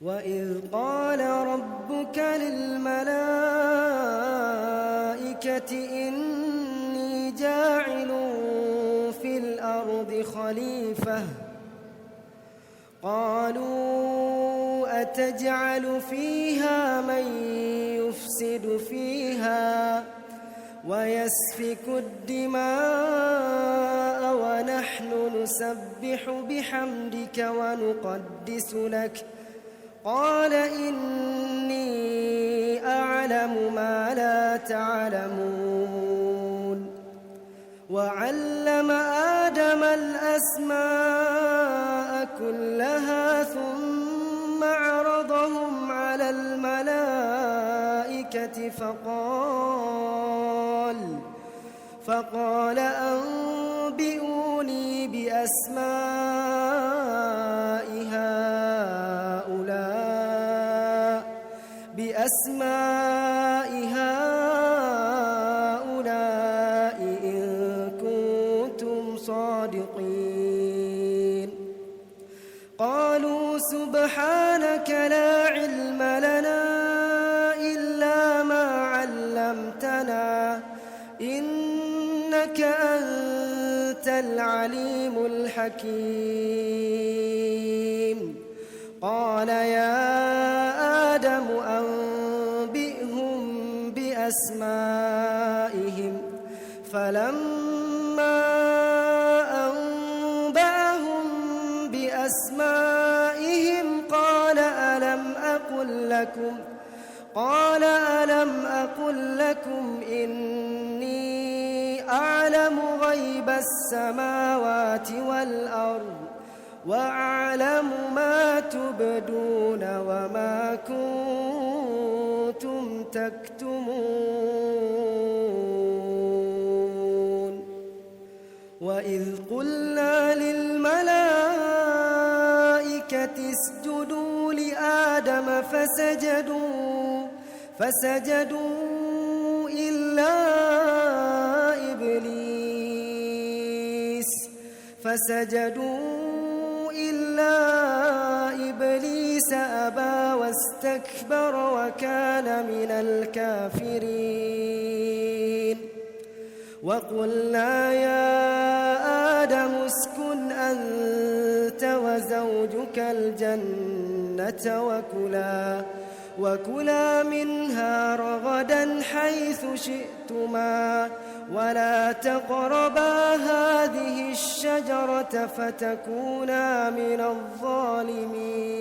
وإذ قال ربك للملائكة إني جاعل في الأرض خليفة قالوا أتجعل فيها من يفسد فيها ويسفك الدماء ونحن نسبح بحمدك ونقدس لك قال إني أعلم ما لا تعلمون وعلم آدم الأسماء كلها ثم عرضهم على الملائكة فقال أنبئوني بأسماء هؤلاء إن كنتم صادقين قالوا سبحانك لا علم لنا إلا ما علمتنا إنك أنت العليم الحكيم قال يا آدم أنبئهم بأسمائهم فلما أنبأهم بأسمائهم قال ألم أقل لكم إني أعلم غيب السماوات والأرض وأعلم ما تبدون وما كنتم تكتمون وإذ قلنا للملائكة اسجدوا لآدم فسجدوا إلا إبليس أبى واستكبر وكان من الكافرين وقلنا يا آدم اسكن أنت وزوجك الجنة وكلا منها رغدا حيث شئتما ولا تقربا هذه الشجرة فتكونا من الظالمين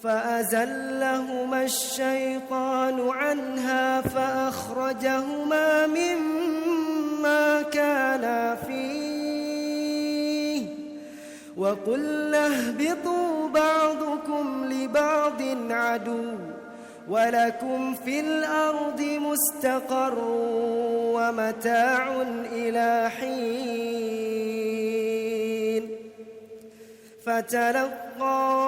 فأزلهما الشيطان عنها فأخرجهما مما كانا فيه وقلنا اهبطوا بعضكم لبعض عدو ولكم في الأرض مستقر ومتاع إلى حين فتلقى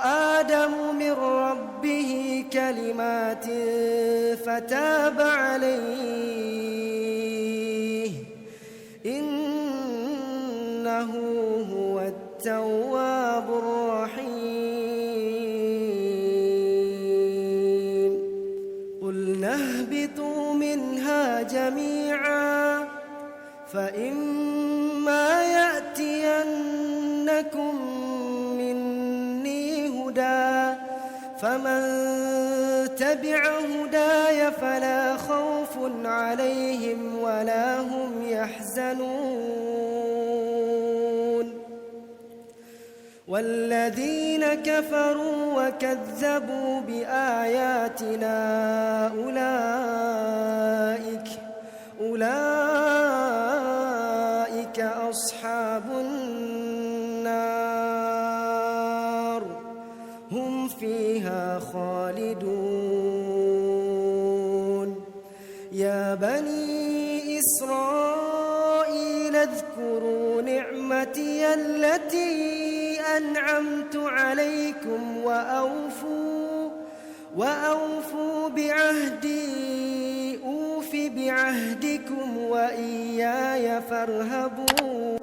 آدم من ربه كلمات فتاب عليه إنه هو التواب الرحيم قلنا اهبطوا منها جميعا فإما يأتينكم مني هدى فمن تبع هداي فلا خوف عليهم ولا هم يحزنون والذين كفروا وكذبوا بآياتنا أولئك أصحاب النار هم فيها خالدون يا بني إسرائيل اذكروا نعمتي التي أنعمت عليكم وأوفوا بعهدي أوف بعهدكم وإياي فارهبون